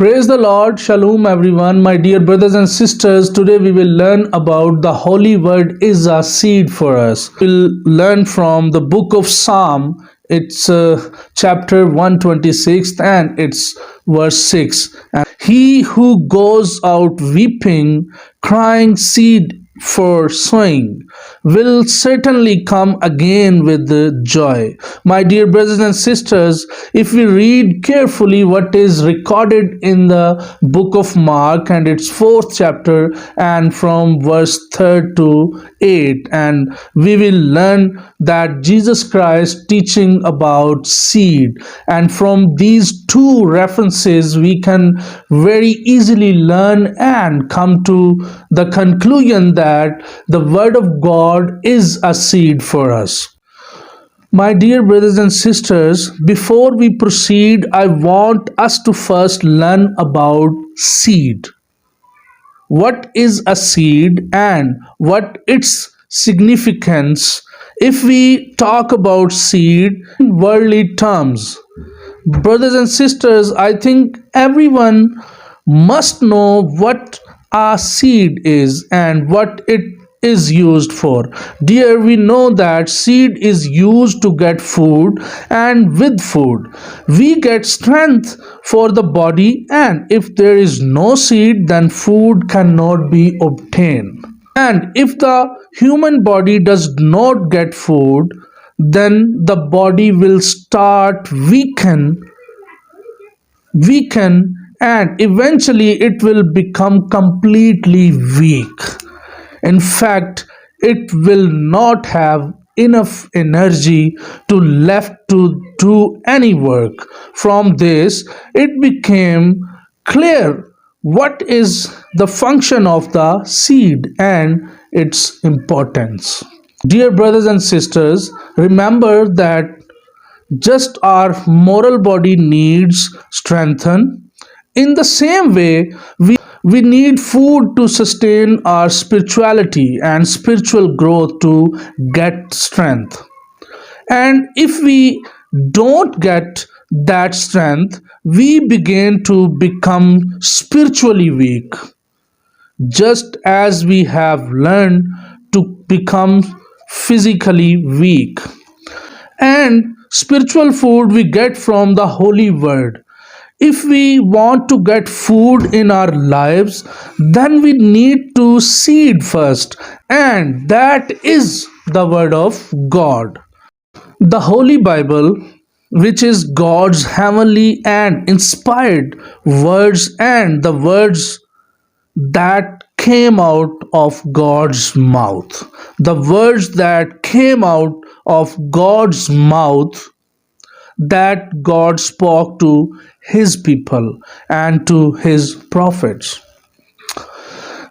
Praise the Lord. Shalom, everyone. My dear brothers and sisters, today we will learn about the Holy Word is a seed for us. We'll learn from the book of Psalm. It's chapter 126 and it's verse 6. And he who goes out weeping, crying seed for sowing, will certainly come again with the joy. My dear brothers and sisters, if we read carefully what is recorded in the book of Mark and its fourth chapter and from verse 3 to 8, and we will learn that Jesus Christ teaching about seed, and from these two references we can very easily learn and come to the conclusion that the word of God is a seed for us. My dear brothers and sisters, before we proceed, I want us to first learn about seed. What is a seed and what its significance? If we talk about seed in worldly terms, brothers and sisters, I think everyone must know what a seed is and what it is used for. Dear, we know that seed is used to get food, and with food we get strength for the body, and if there is no seed, then food cannot be obtained. And if the human body does not get food, then the body will start weaken, and eventually it will become completely weak. In fact, it will not have enough energy to left to do any work. From this, it became clear what is the function of the seed and its importance. Dear brothers and sisters, remember that just our moral body needs strengthen. In the same way, we need food to sustain our spirituality and spiritual growth to get strength. And if we don't get that strength, we begin to become spiritually weak, just as we have learned to become physically weak. And spiritual food we get from the Holy Word. If we want to get food in our lives, then we need to seed first, and that is the Word of God. The Holy Bible, which is God's heavenly and inspired words, and the words that came out of God's mouth. The words that came out of God's mouth that God spoke to his people and to his prophets.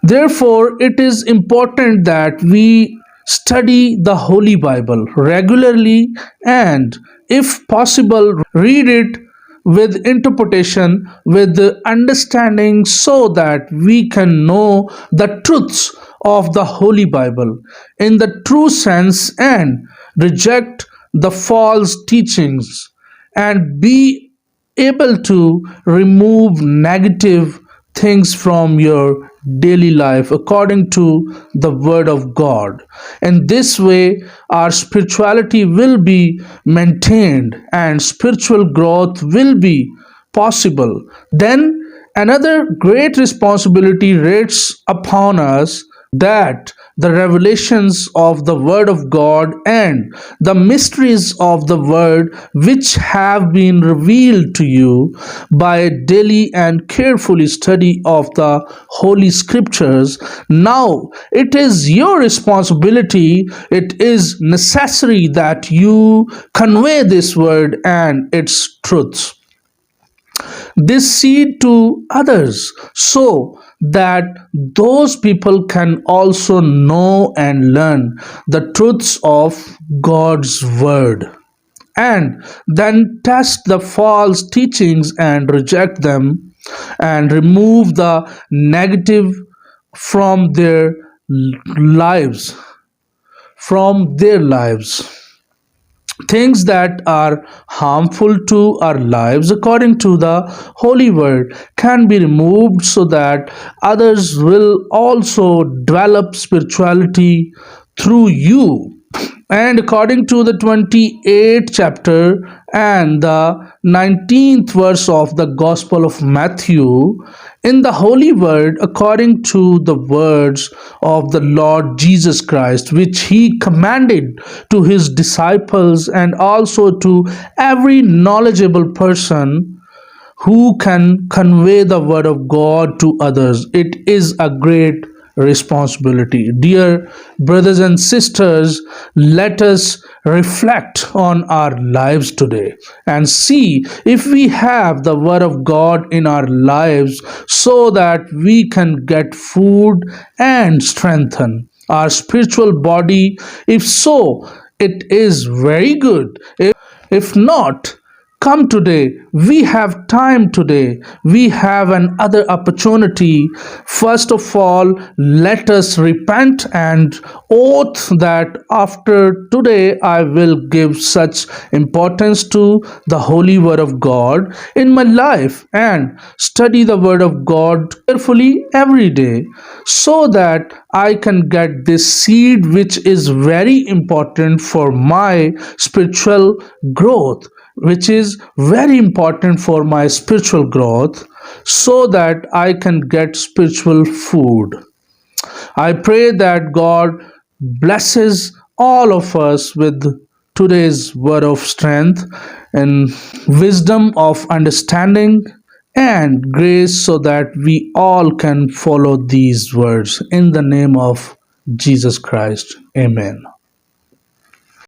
Therefore, it is important that we study the Holy Bible regularly and, if possible, read it with interpretation, with understanding, so that we can know the truths of the Holy Bible in the true sense and reject the false teachings and be able to remove negative things from your daily life according to the Word of God. In this way, our spirituality will be maintained and spiritual growth will be possible. Then, another great responsibility rests upon us, that the revelations of the Word of God and the mysteries of the Word, which have been revealed to you by daily and carefully study of the Holy Scriptures. Now it is your responsibility, it is necessary that you convey this Word and its truths, this seed, to others, so that those people can also know and learn the truths of God's word, and then test the false teachings and reject them and remove the negative from lives from their lives. things that are harmful to our lives according to the holy word can be removed so that others will also develop spirituality through you. And according to the 28th chapter and the 19th verse of the Gospel of Matthew, in the Holy Word, according to the words of the Lord Jesus Christ, which He commanded to His disciples and also to every knowledgeable person who can convey the word of God to others. It is a great responsibility. Dear brothers and sisters, let us reflect on our lives today and see if we have the word of God in our lives so that we can get food and strengthen our spiritual body. If so, it is very good. If not, come today. We have time today. We have another opportunity. First of all, let us repent and oath that after today I will give such importance to the holy word of God in my life and study the word of God carefully every day so that I can get this seed which is very important for my spiritual growth, which is very important for my spiritual growth, so that I can get spiritual food. I pray that God blesses all of us with today's word of strength and wisdom of understanding and grace so that we all can follow these words in the name of Jesus Christ. Amen.